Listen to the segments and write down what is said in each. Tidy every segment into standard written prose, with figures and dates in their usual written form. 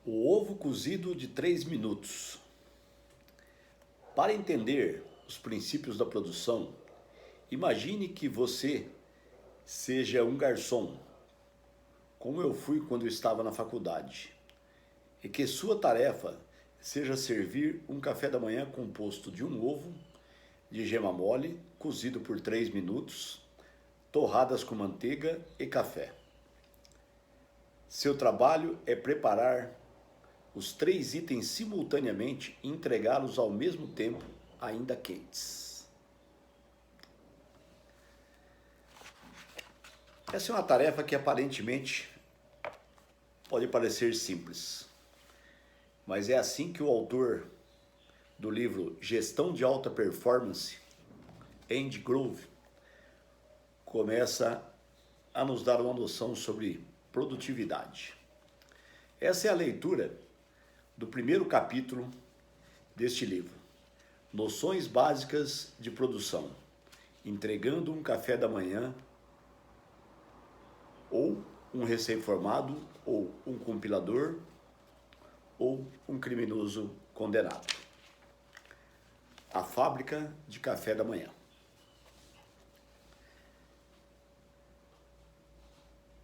O ovo cozido de 3 minutos. Para entender os princípios da produção, imagine que você seja um garçom, como eu fui quando estava na faculdade, e que sua tarefa seja servir um café da manhã composto de um ovo, de gema mole, cozido por 3 minutos, torradas com manteiga e café. Seu trabalho é preparar os 3 itens simultaneamente e entregá-los ao mesmo tempo, ainda quentes. Essa é uma tarefa que aparentemente pode parecer simples, mas é assim que o autor do livro Gestão de Alta Performance, Andy Grove, começa a nos dar uma noção sobre produtividade. Essa é a leitura do primeiro capítulo deste livro, Noções Básicas de Produção, entregando um café da manhã, ou um recém-formado, ou um compilador, ou um criminoso condenado. A fábrica de café da manhã.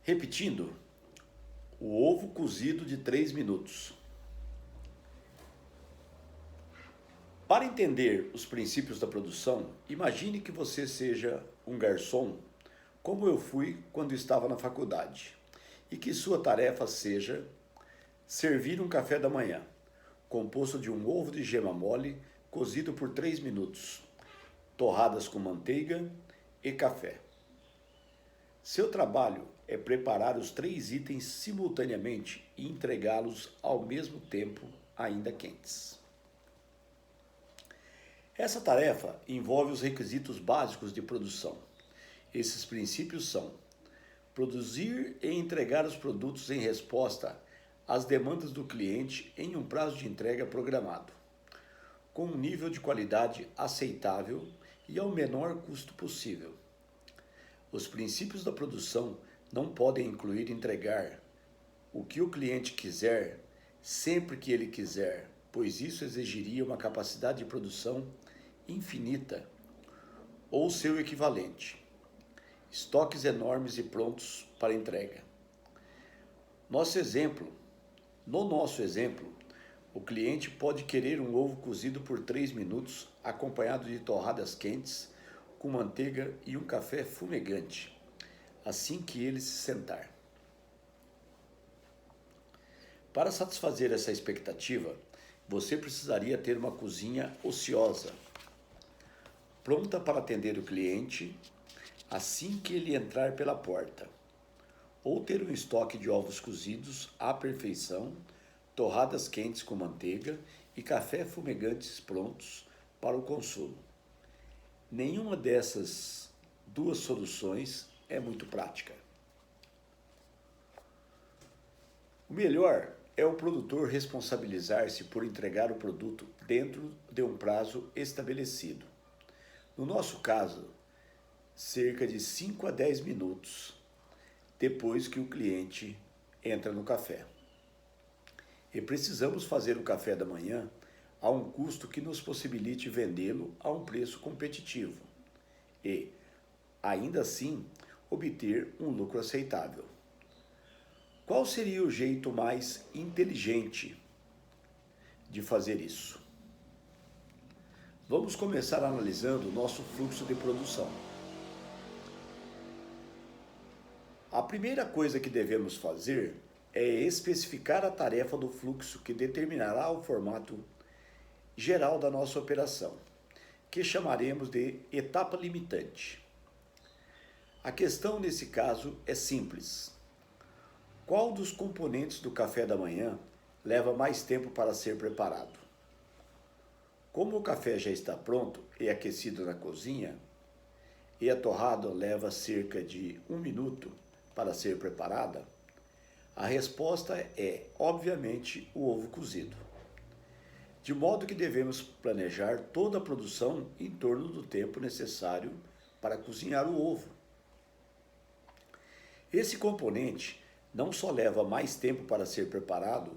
Repetindo, o ovo cozido de 3 minutos. Para entender os princípios da produção, imagine que você seja um garçom, como eu fui quando estava na faculdade, e que sua tarefa seja servir um café da manhã, composto de um ovo de gema mole cozido por 3 minutos, torradas com manteiga e café. Seu trabalho é preparar os 3 itens simultaneamente e entregá-los ao mesmo tempo, ainda quentes. Essa tarefa envolve os requisitos básicos de produção. Esses princípios são: produzir e entregar os produtos em resposta às demandas do cliente em um prazo de entrega programado, com um nível de qualidade aceitável e ao menor custo possível. Os princípios da produção não podem incluir entregar o que o cliente quiser, sempre que ele quiser, pois isso exigiria uma capacidade de produção infinita ou seu equivalente. Estoques enormes e prontos para entrega. No nosso exemplo, o cliente pode querer um ovo cozido por 3 minutos, acompanhado de torradas quentes, com manteiga e um café fumegante, assim que ele se sentar. Para satisfazer essa expectativa, você precisaria ter uma cozinha ociosa, pronta para atender o cliente assim que ele entrar pela porta, ou ter um estoque de ovos cozidos à perfeição, torradas quentes com manteiga e café fumegantes prontos para o consumo. Nenhuma dessas duas soluções é muito prática. O melhor é o produtor responsabilizar-se por entregar o produto dentro de um prazo estabelecido. No nosso caso, cerca de 5 a 10 minutos depois que o cliente entra no café. E precisamos fazer o café da manhã a um custo que nos possibilite vendê-lo a um preço competitivo e, ainda assim, obter um lucro aceitável. Qual seria o jeito mais inteligente de fazer isso? Vamos começar analisando o nosso fluxo de produção. A primeira coisa que devemos fazer é especificar a tarefa do fluxo que determinará o formato geral da nossa operação, que chamaremos de etapa limitante. A questão nesse caso é simples. Qual dos componentes do café da manhã leva mais tempo para ser preparado? Como o café já está pronto e aquecido na cozinha, e a torrada leva cerca de 1 minuto para ser preparada, a resposta é, obviamente, o ovo cozido. De modo que devemos planejar toda a produção em torno do tempo necessário para cozinhar o ovo. Esse componente não só leva mais tempo para ser preparado,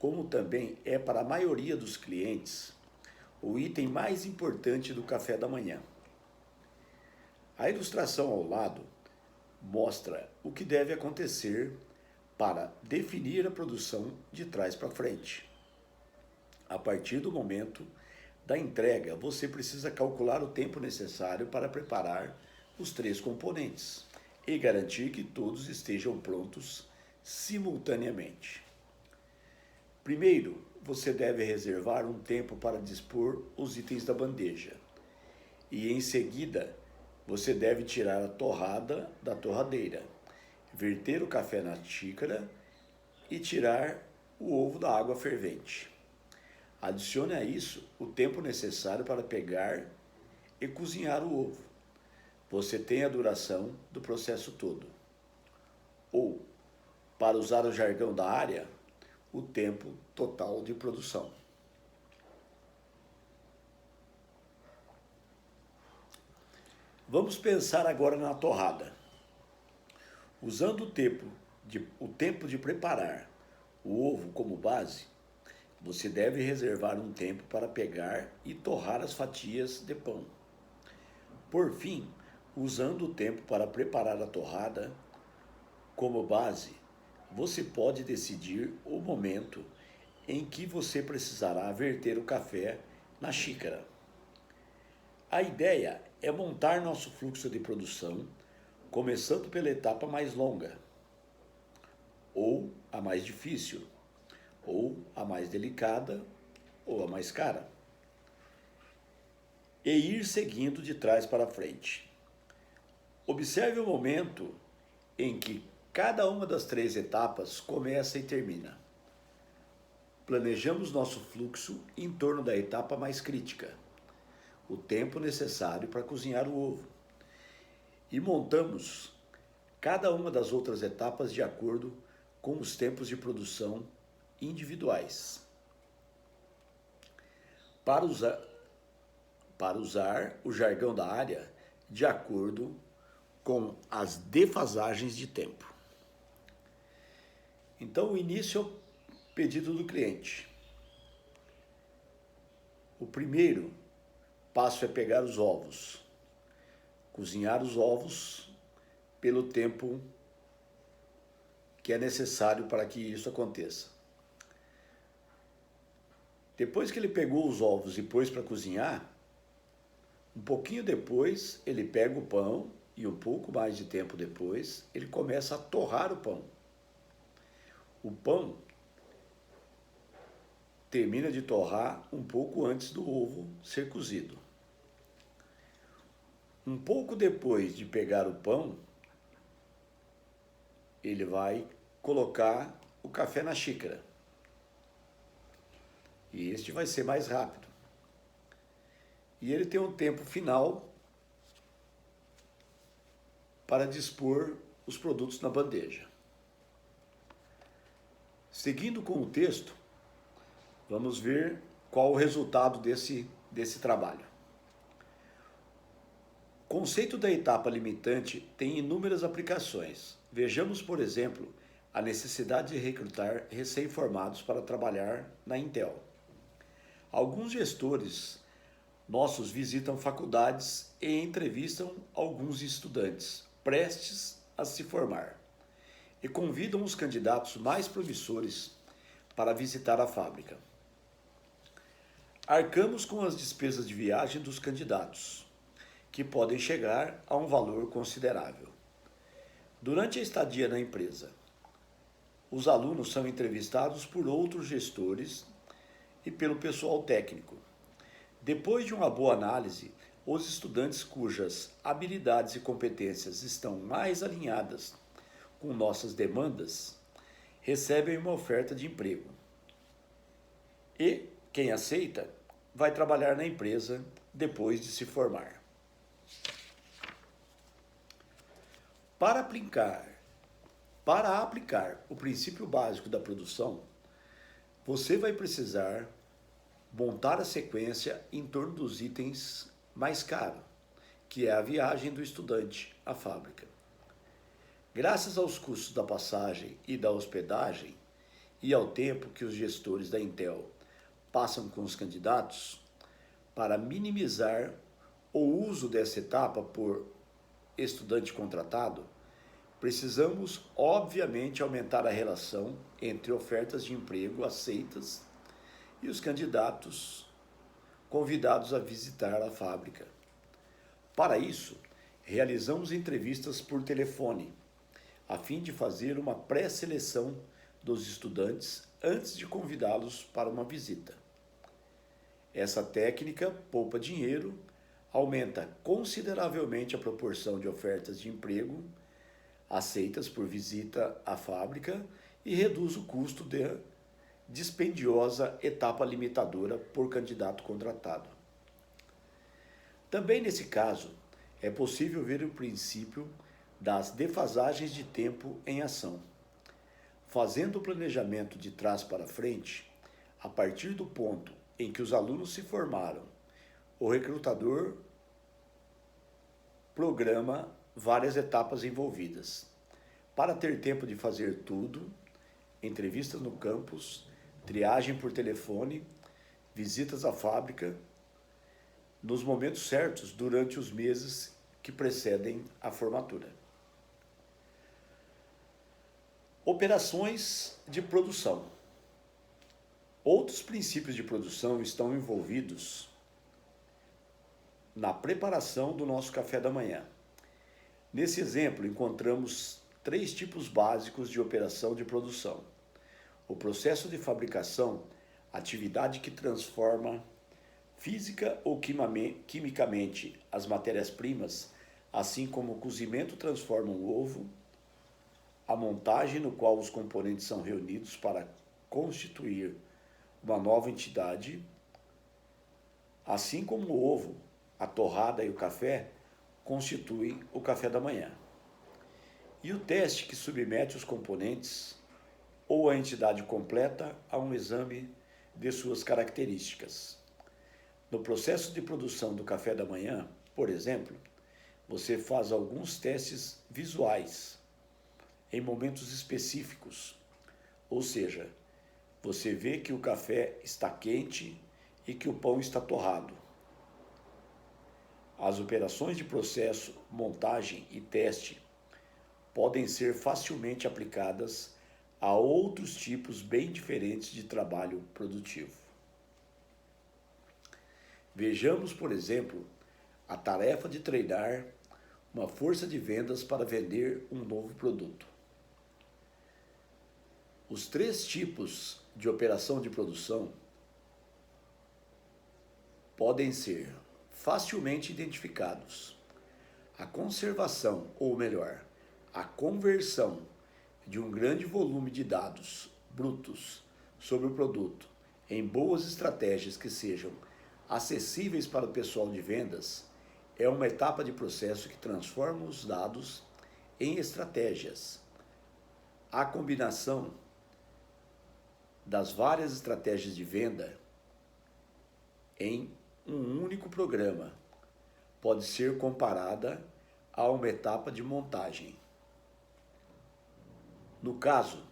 como também é para a maioria dos clientes, o item mais importante do café da manhã. A ilustração ao lado mostra o que deve acontecer para definir a produção de trás para frente. A partir do momento da entrega, você precisa calcular o tempo necessário para preparar os 3 componentes e garantir que todos estejam prontos simultaneamente. Primeiro, você deve reservar um tempo para dispor os itens da bandeja e, em seguida, você deve tirar a torrada da torradeira, verter o café na xícara e tirar o ovo da água fervente. Adicione a isso o tempo necessário para pegar e cozinhar o ovo. Você tem a duração do processo todo. Ou, para usar o jargão da área, o tempo total de produção. Vamos pensar agora na torrada. Usando o tempo de preparar o ovo como base, você deve reservar um tempo para pegar e torrar as fatias de pão. Por fim, usando o tempo para preparar a torrada como base, você pode decidir o momento em que você precisará verter o café na xícara. A ideia é montar nosso fluxo de produção, começando pela etapa mais longa, ou a mais difícil, ou a mais delicada, ou a mais cara, e ir seguindo de trás para frente. Observe o momento em que cada uma das 3 etapas começa e termina. Planejamos nosso fluxo em torno da etapa mais crítica, o tempo necessário para cozinhar o ovo, e montamos cada uma das outras etapas de acordo com os tempos de produção individuais. Para usar o jargão da área de acordo com as defasagens de tempo. Então, o início é o pedido do cliente. O primeiro passo é pegar os ovos, cozinhar os ovos pelo tempo que é necessário para que isso aconteça. Depois que ele pegou os ovos e pôs para cozinhar, um pouquinho depois ele pega o pão e um pouco mais de tempo depois ele começa a torrar o pão. O pão termina de torrar um pouco antes do ovo ser cozido. Um pouco depois de pegar o pão, ele vai colocar o café na xícara. E este vai ser mais rápido. E ele tem um tempo final para dispor os produtos na bandeja. Seguindo com o texto, vamos ver qual o resultado desse trabalho. O conceito da etapa limitante tem inúmeras aplicações. Vejamos, por exemplo, a necessidade de recrutar recém-formados para trabalhar na Intel. Alguns gestores nossos visitam faculdades e entrevistam alguns estudantes prestes a se formar e convidam os candidatos mais promissores para visitar a fábrica. Arcamos com as despesas de viagem dos candidatos, que podem chegar a um valor considerável. Durante a estadia na empresa, os alunos são entrevistados por outros gestores e pelo pessoal técnico. Depois de uma boa análise, os estudantes cujas habilidades e competências estão mais alinhadas com nossas demandas recebem uma oferta de emprego. E quem aceita vai trabalhar na empresa depois de se formar. Para aplicar o princípio básico da produção, você vai precisar montar a sequência em torno dos itens mais caros, que é a viagem do estudante à fábrica. Graças aos custos da passagem e da hospedagem, e ao tempo que os gestores da Intel passam com os candidatos, para minimizar o uso dessa etapa por estudante contratado, precisamos, obviamente, aumentar a relação entre ofertas de emprego aceitas e os candidatos convidados a visitar a fábrica. Para isso, realizamos entrevistas por telefone, a fim de fazer uma pré-seleção dos estudantes antes de convidá-los para uma visita. Essa técnica poupa dinheiro, aumenta consideravelmente a proporção de ofertas de emprego aceitas por visita à fábrica e reduz o custo da dispendiosa etapa limitadora por candidato contratado. Também nesse caso, é possível ver o princípio das defasagens de tempo em ação. Fazendo o planejamento de trás para frente, a partir do ponto em que os alunos se formaram, o recrutador programa várias etapas envolvidas. Para ter tempo de fazer tudo, entrevistas no campus, triagem por telefone, visitas à fábrica, nos momentos certos durante os meses que precedem a formatura. Operações de produção. Outros princípios de produção estão envolvidos na preparação do nosso café da manhã. Nesse exemplo, encontramos 3 tipos básicos de operação de produção. O processo de fabricação, atividade que transforma física ou quimicamente as matérias-primas, assim como o cozimento transforma um ovo, a montagem no qual os componentes são reunidos para constituir uma nova entidade, assim como o ovo, a torrada e o café constituem o café da manhã. E o teste que submete os componentes ou a entidade completa a um exame de suas características. No processo de produção do café da manhã, por exemplo, você faz alguns testes visuais em momentos específicos, ou seja, você vê que o café está quente e que o pão está torrado. As operações de processo, montagem e teste podem ser facilmente aplicadas a outros tipos bem diferentes de trabalho produtivo. Vejamos, por exemplo, a tarefa de treinar uma força de vendas para vender um novo produto. Os 3 tipos de operação de produção podem ser facilmente identificados. A conservação, ou melhor, a conversão de um grande volume de dados brutos sobre o produto em boas estratégias que sejam acessíveis para o pessoal de vendas é uma etapa de processo que transforma os dados em estratégias. A combinação das várias estratégias de venda em um único programa pode ser comparada a uma etapa de montagem. No caso,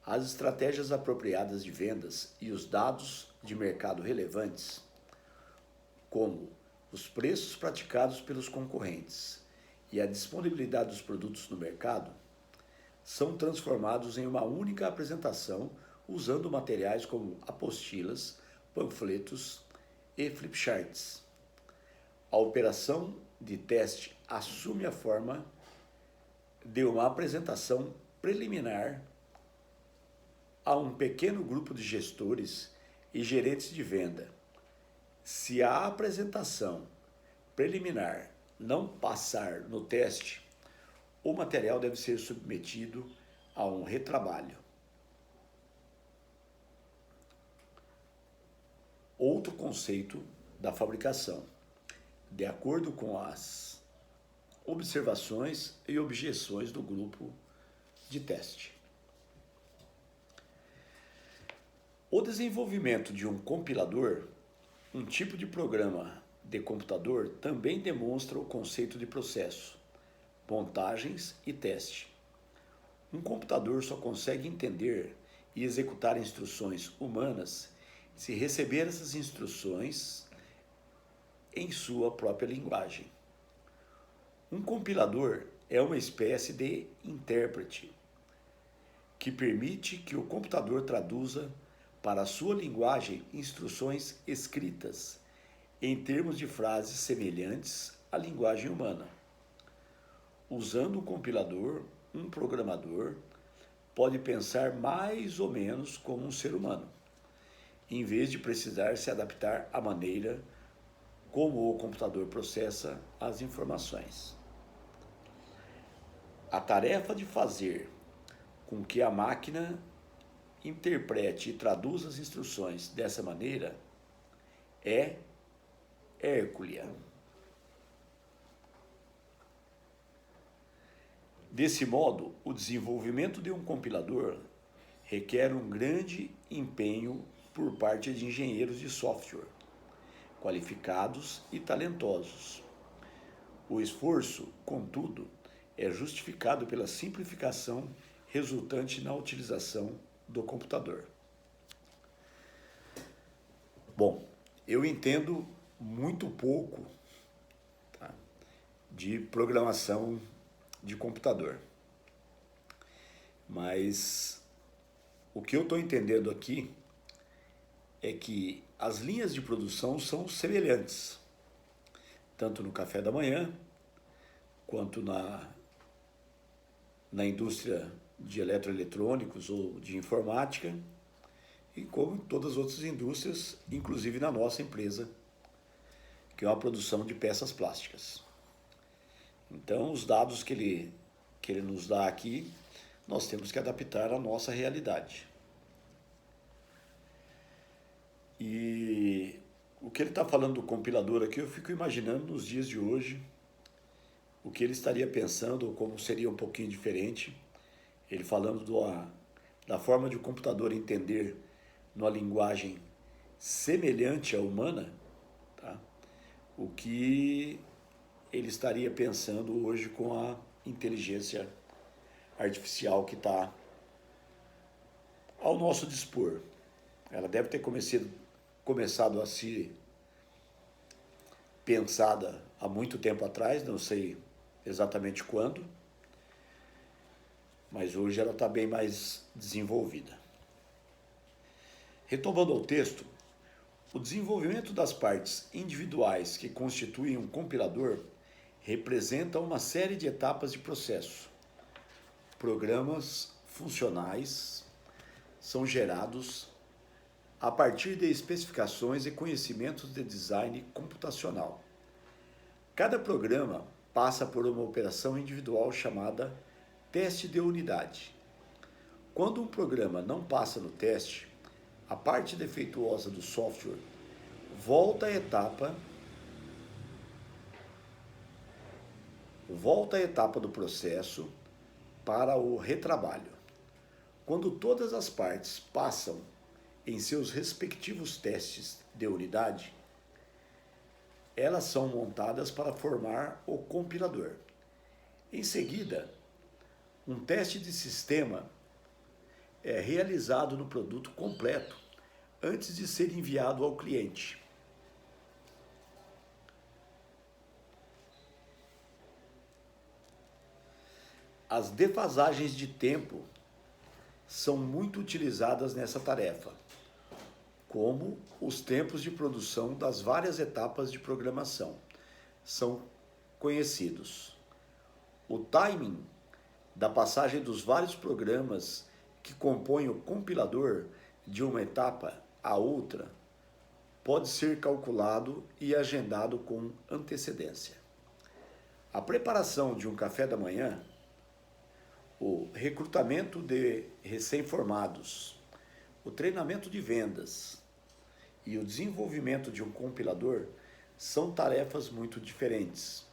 as estratégias apropriadas de vendas e os dados de mercado relevantes, como os preços praticados pelos concorrentes e a disponibilidade dos produtos no mercado, são transformados em uma única apresentação usando materiais como apostilas, panfletos e flipcharts. A operação de teste assume a forma de uma apresentação preliminar a um pequeno grupo de gestores e gerentes de venda. Se a apresentação preliminar não passar no teste, o material deve ser submetido a um retrabalho. Outro conceito da fabricação, de acordo com as observações e objeções do grupo de teste. O desenvolvimento de um compilador, um tipo de programa de computador, também demonstra o conceito de processo, montagens e teste. Um computador só consegue entender e executar instruções humanas se receber essas instruções em sua própria linguagem. Um compilador é uma espécie de intérprete que permite que o computador traduza para a sua linguagem instruções escritas em termos de frases semelhantes à linguagem humana. Usando um compilador, um programador pode pensar mais ou menos como um ser humano, em vez de precisar se adaptar à maneira como o computador processa as informações. A tarefa de fazer com que a máquina interprete e traduza as instruções dessa maneira é hérculea. Desse modo, o desenvolvimento de um compilador requer um grande empenho por parte de engenheiros de software, qualificados e talentosos. O esforço, contudo, é justificado pela simplificação resultante na utilização do computador. Bom, eu entendo muito pouco, tá, de programação de computador, mas o que eu estou entendendo aqui é que as linhas de produção são semelhantes, tanto no café da manhã, quanto na indústria de eletroeletrônicos ou de informática, e como em todas as outras indústrias, inclusive na nossa empresa, que é uma produção de peças plásticas. Então, os dados que ele nos dá aqui, nós temos que adaptar à nossa realidade. E o que ele está falando do compilador aqui, eu fico imaginando nos dias de hoje, o que ele estaria pensando, ou como seria um pouquinho diferente, ele falando da forma de o computador entender numa linguagem semelhante à humana, tá? O que ele estaria pensando hoje com a inteligência artificial que está ao nosso dispor. Ela deve ter começado a ser pensada há muito tempo atrás, não sei exatamente quando, mas hoje ela está bem mais desenvolvida. Retomando ao texto, o desenvolvimento das partes individuais que constituem um compilador representa uma série de etapas de processo. Programas funcionais são gerados a partir de especificações e conhecimentos de design computacional. Cada programa passa por uma operação individual chamada teste de unidade. Quando um programa não passa no teste, a parte defeituosa do software volta à etapa do processo para o retrabalho. Quando todas as partes passam em seus respectivos testes de unidade, elas são montadas para formar o compilador. Em seguida, um teste de sistema é realizado no produto completo antes de ser enviado ao cliente. As defasagens de tempo são muito utilizadas nessa tarefa, como os tempos de produção das várias etapas de programação são conhecidos. O timing da passagem dos vários programas que compõem o compilador de uma etapa a outra pode ser calculado e agendado com antecedência. A preparação de um café da manhã, o recrutamento de recém-formados, o treinamento de vendas e o desenvolvimento de um compilador são tarefas muito diferentes,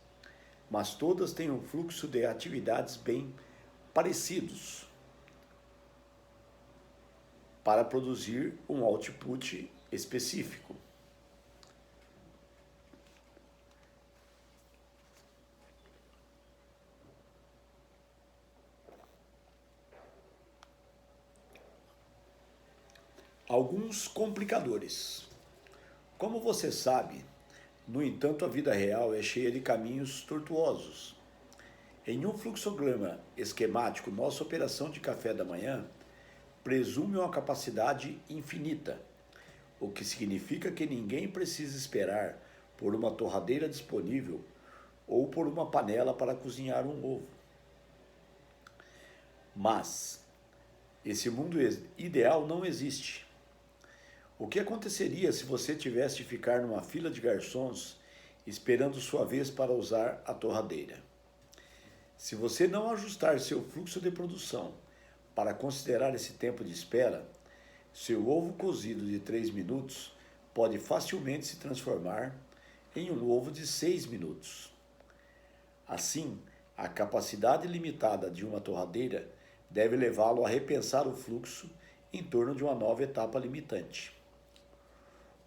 mas todas têm um fluxo de atividades bem parecidos para produzir um output específico. Alguns complicadores. Como você sabe, no entanto, a vida real é cheia de caminhos tortuosos. Em um fluxograma esquemático, nossa operação de café da manhã presume uma capacidade infinita, o que significa que ninguém precisa esperar por uma torradeira disponível ou por uma panela para cozinhar um ovo. Mas esse mundo ideal não existe. O que aconteceria se você tivesse de ficar numa fila de garçons esperando sua vez para usar a torradeira? Se você não ajustar seu fluxo de produção para considerar esse tempo de espera, seu ovo cozido de 3 minutos pode facilmente se transformar em um ovo de 6 minutos. Assim, a capacidade limitada de uma torradeira deve levá-lo a repensar o fluxo em torno de uma nova etapa limitante.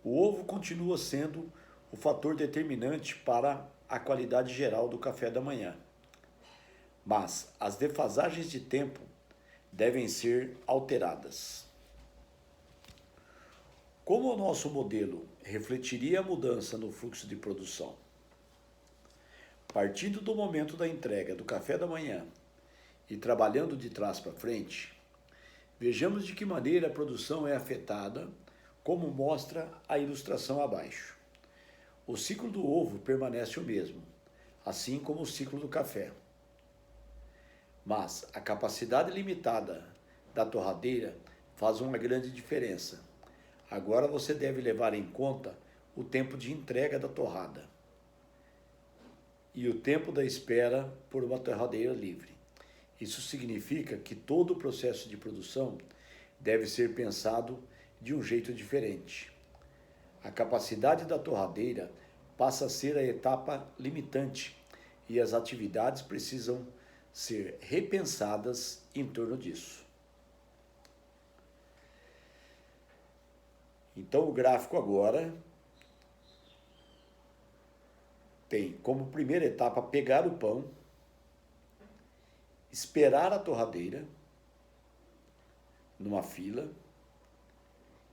O ovo continua sendo o fator determinante para a qualidade geral do café da manhã, mas as defasagens de tempo devem ser alteradas. Como o nosso modelo refletiria a mudança no fluxo de produção? Partindo do momento da entrega do café da manhã e trabalhando de trás para frente, vejamos de que maneira a produção é afetada, como mostra a ilustração abaixo. O ciclo do ovo permanece o mesmo, assim como o ciclo do café. Mas a capacidade limitada da torradeira faz uma grande diferença. Agora você deve levar em conta o tempo de entrega da torrada e o tempo da espera por uma torradeira livre. Isso significa que todo o processo de produção deve ser pensado de um jeito diferente. A capacidade da torradeira passa a ser a etapa limitante e as atividades precisam ser repensadas em torno disso. Então, o gráfico agora tem como primeira etapa pegar o pão, esperar a torradeira numa fila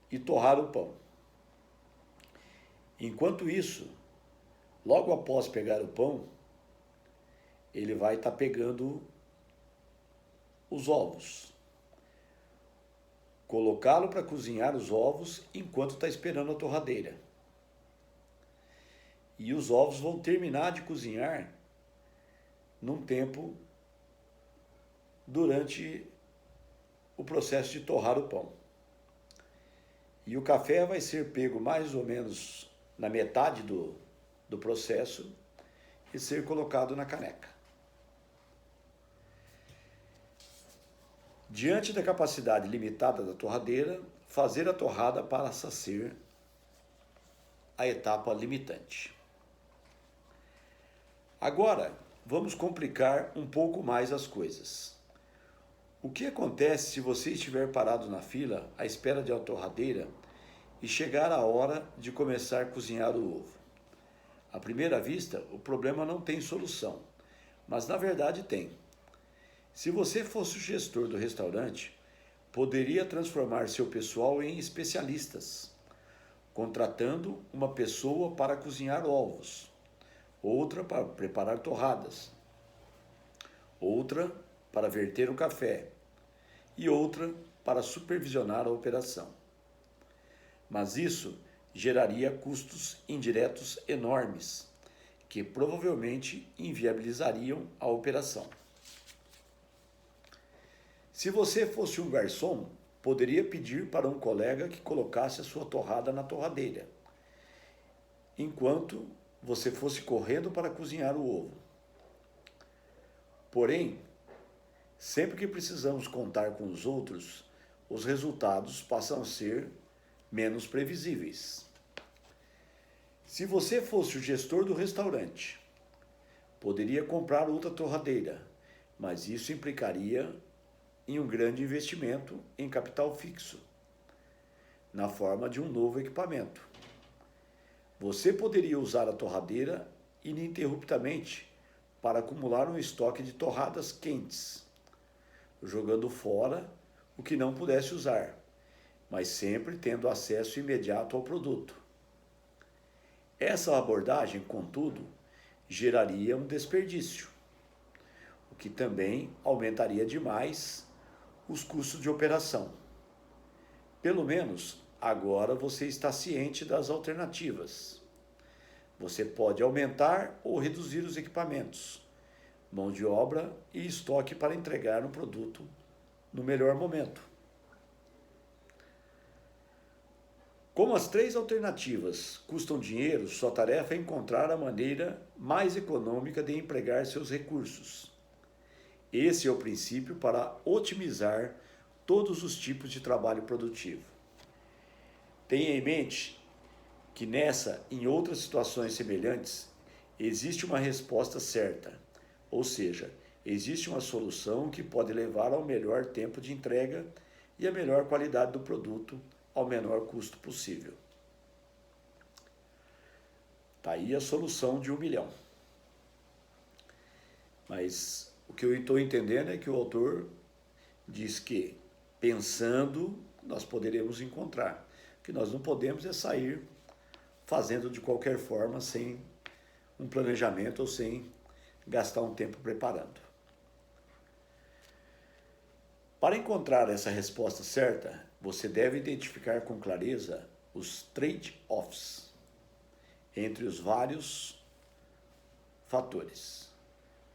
e torrar o pão. Enquanto isso, logo após pegar o pão, ele vai estar pegando os ovos. Colocá-lo para cozinhar os ovos enquanto está esperando a torradeira. E os ovos vão terminar de cozinhar num tempo durante o processo de torrar o pão. E o café vai ser pego mais ou menos na metade do processo e ser colocado na caneca. Diante da capacidade limitada da torradeira, fazer a torrada passa a ser a etapa limitante. Agora, vamos complicar um pouco mais as coisas. O que acontece se você estiver parado na fila à espera de uma torradeira e chegar a hora de começar a cozinhar o ovo? À primeira vista, o problema não tem solução, mas na verdade tem. Se você fosse o gestor do restaurante, poderia transformar seu pessoal em especialistas, contratando uma pessoa para cozinhar ovos, outra para preparar torradas, outra para verter o café e outra para supervisionar a operação. Mas isso geraria custos indiretos enormes, que provavelmente inviabilizariam a operação. Se você fosse um garçom, poderia pedir para um colega que colocasse a sua torrada na torradeira, enquanto você fosse correndo para cozinhar o ovo. Porém, sempre que precisamos contar com os outros, os resultados passam a ser menos previsíveis. Se você fosse o gestor do restaurante, poderia comprar outra torradeira, mas isso implicaria em um grande investimento em capital fixo, na forma de um novo equipamento. Você poderia usar a torradeira ininterruptamente para acumular um estoque de torradas quentes, jogando fora o que não pudesse usar, mas sempre tendo acesso imediato ao produto. Essa abordagem, contudo, geraria um desperdício, o que também aumentaria demais os custos de operação. Pelo menos agora você está ciente das alternativas. Você pode aumentar ou reduzir os equipamentos, mão de obra e estoque para entregar um produto no melhor momento. Como as três alternativas custam dinheiro, sua tarefa é encontrar a maneira mais econômica de empregar seus recursos. Esse é o princípio para otimizar todos os tipos de trabalho produtivo. Tenha em mente que nessa e em outras situações semelhantes, existe uma resposta certa, ou seja, existe uma solução que pode levar ao melhor tempo de entrega e a melhor qualidade do produto ao menor custo possível. Está aí a solução de 1 milhão. Mas o que eu estou entendendo é que o autor diz que, pensando, nós poderemos encontrar. O que nós não podemos é sair fazendo de qualquer forma, sem um planejamento ou sem gastar um tempo preparando. Para encontrar essa resposta certa, você deve identificar com clareza os trade-offs entre os vários fatores: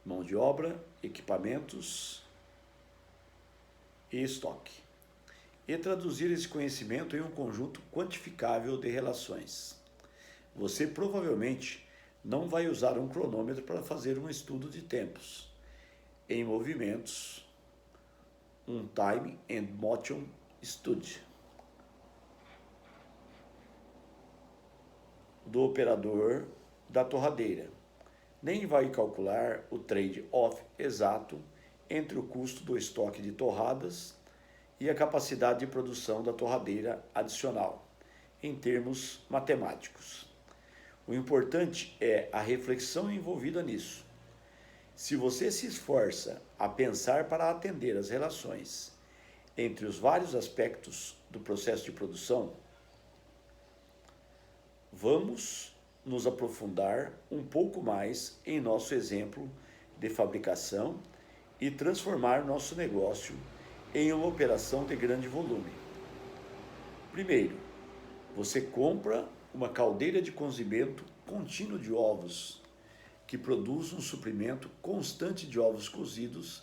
mão de obra, equipamentos e estoque, e traduzir esse conhecimento em um conjunto quantificável de relações. Você provavelmente não vai usar um cronômetro para fazer um estudo de tempos em movimentos, um Time and Motion Study do operador da torradeira, nem vai calcular o trade-off exato entre o custo do estoque de torradas e a capacidade de produção da torradeira adicional, em termos matemáticos. O importante é a reflexão envolvida nisso. Se você se esforça a pensar para atender às relações entre os vários aspectos do processo de produção, vamos nos aprofundar um pouco mais em nosso exemplo de fabricação e transformar nosso negócio em uma operação de grande volume. Primeiro, você compra uma caldeira de cozimento contínuo de ovos, que produz um suprimento constante de ovos cozidos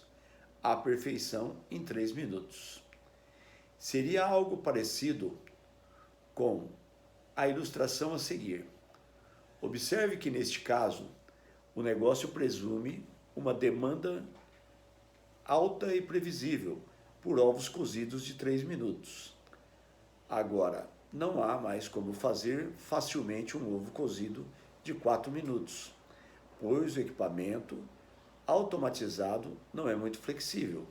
à perfeição em 3 minutos. Seria algo parecido com a ilustração a seguir. Observe que, neste caso, o negócio presume uma demanda alta e previsível por ovos cozidos de 3 minutos. Agora, não há mais como fazer facilmente um ovo cozido de 4 minutos, pois o equipamento automatizado não é muito flexível.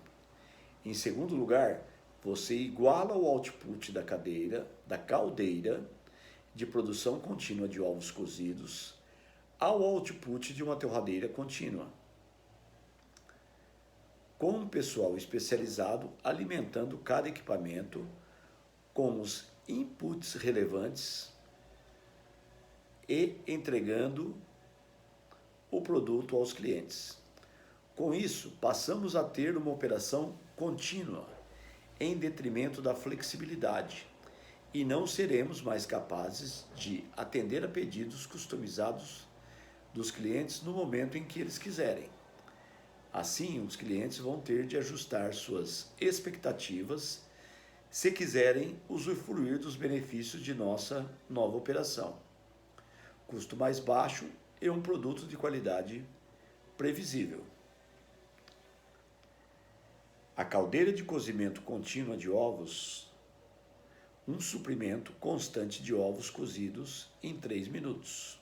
Em segundo lugar, você iguala o output da caldeira de produção contínua de ovos cozidos ao output de uma torradeira contínua, com um pessoal especializado alimentando cada equipamento com os inputs relevantes e entregando o produto aos clientes. Com isso, passamos a ter uma operação contínua, em detrimento da flexibilidade, e não seremos mais capazes de atender a pedidos customizados dos clientes no momento em que eles quiserem. Assim, os clientes vão ter de ajustar suas expectativas se quiserem usufruir dos benefícios de nossa nova operação. Custo mais baixo e um produto de qualidade previsível. A caldeira de cozimento contínua de ovos, um suprimento constante de ovos cozidos em 3 minutos.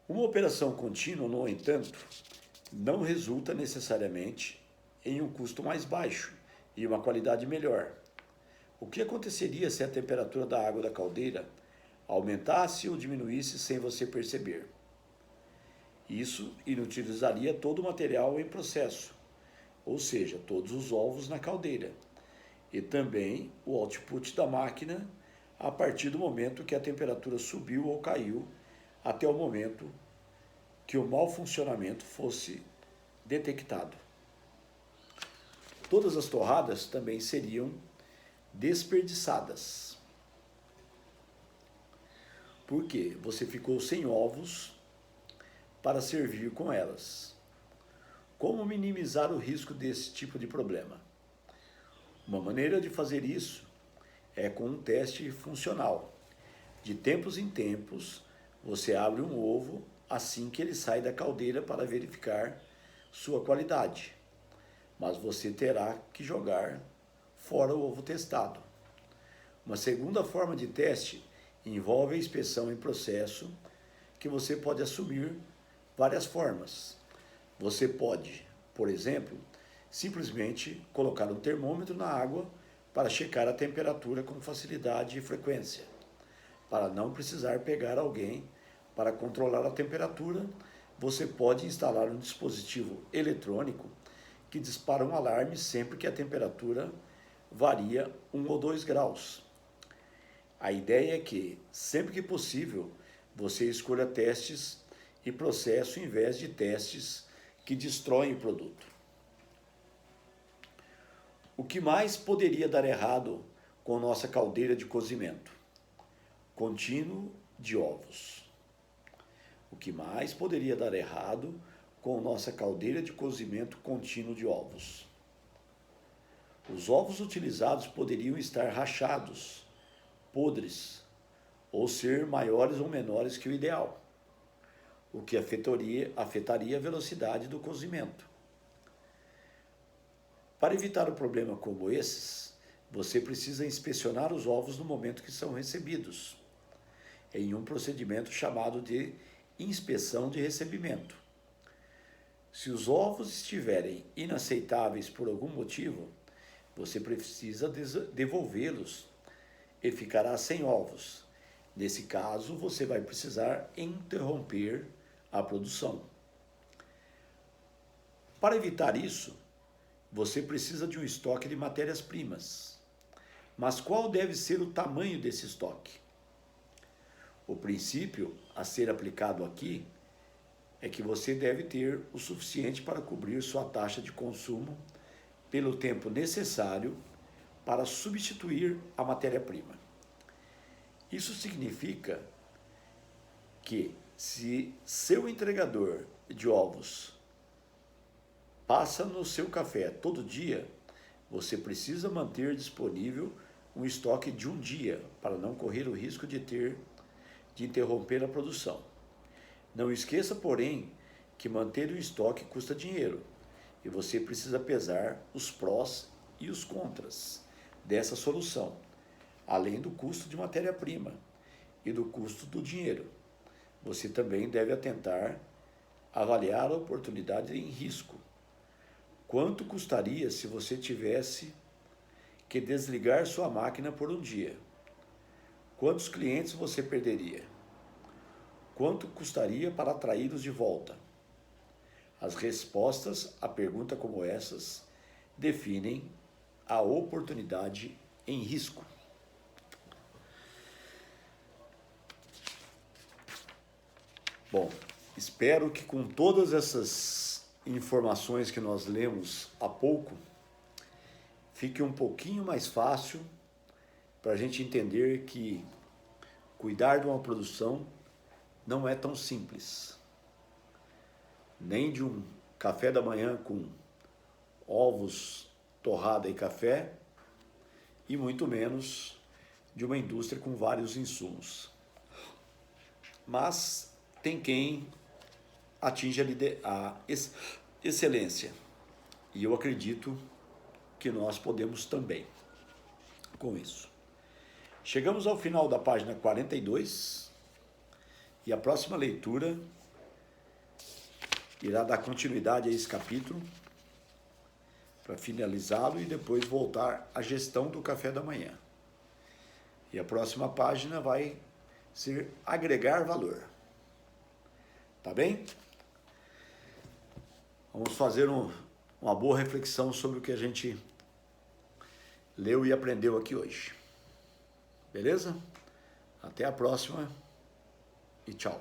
Uma operação contínua, no entanto, não resulta necessariamente em um custo mais baixo e uma qualidade melhor. O que aconteceria se a temperatura da água da caldeira aumentasse ou diminuísse sem você perceber? Isso inutilizaria todo o material em processo, ou seja, todos os ovos na caldeira, e também o output da máquina a partir do momento que a temperatura subiu ou caiu até o momento que o mau funcionamento fosse detectado. Todas as torradas também seriam desperdiçadas. Porque você ficou sem ovos para servir com elas. Como minimizar o risco desse tipo de problema? Uma maneira de fazer isso é com um teste funcional. De tempos em tempos, você abre um ovo assim que ele sai da caldeira para verificar sua qualidade. Mas você terá que jogar fora o ovo testado. Uma segunda forma de teste envolve a inspeção em processo, que você pode assumir várias formas. Você pode, por exemplo, simplesmente colocar um termômetro na água para checar a temperatura com facilidade e frequência. Para não precisar pegar alguém para controlar a temperatura, você pode instalar um dispositivo eletrônico que dispara um alarme sempre que a temperatura varia 1 ou 2 graus. A ideia é que, sempre que possível, você escolha testes e processo em vez de testes que destroem o produto. O que mais poderia dar errado com nossa caldeira de cozimento? Contínuo de ovos. O que mais poderia dar errado com nossa caldeira de cozimento contínuo de ovos? Os ovos utilizados poderiam estar rachados, podres, ou ser maiores ou menores que o ideal, o que afetaria a velocidade do cozimento. Para evitar um problema como esses, você precisa inspecionar os ovos no momento que são recebidos, em um procedimento chamado de inspeção de recebimento. Se os ovos estiverem inaceitáveis por algum motivo, você precisa devolvê-los e ficará sem ovos. Nesse caso, você vai precisar interromper a produção. Para evitar isso, você precisa de um estoque de matérias-primas. Mas qual deve ser o tamanho desse estoque? O princípio a ser aplicado aqui é que você deve ter o suficiente para cobrir sua taxa de consumo pelo tempo necessário para substituir a matéria-prima. Isso significa que, se seu entregador de ovos passa no seu café todo dia, você precisa manter disponível um estoque de um dia para não correr o risco de interromper a produção. Não esqueça, porém, que manter o estoque custa dinheiro e você precisa pesar os prós e os contras dessa solução, além do custo de matéria-prima e do custo do dinheiro. Você também deve atentar a avaliar a oportunidade em risco. Quanto custaria se você tivesse que desligar sua máquina por um dia? Quantos clientes você perderia? Quanto custaria para atraí-los de volta? As respostas a perguntas como essas definem a oportunidade em risco. Bom, espero que com todas essas informações que nós lemos há pouco, fique um pouquinho mais fácil para a gente entender que cuidar de uma produção não é tão simples. Nem de um café da manhã com ovos, torrada e café, e muito menos de uma indústria com vários insumos. Mas tem quem atinge a excelência. E eu acredito que nós podemos também com isso. Chegamos ao final da página 42 e a próxima leitura irá dar continuidade a esse capítulo para finalizá-lo e depois voltar à gestão do café da manhã. E a próxima página vai ser agregar valor. Tá bem? Vamos fazer uma boa reflexão sobre o que a gente leu e aprendeu aqui hoje. Beleza? Até a próxima e tchau.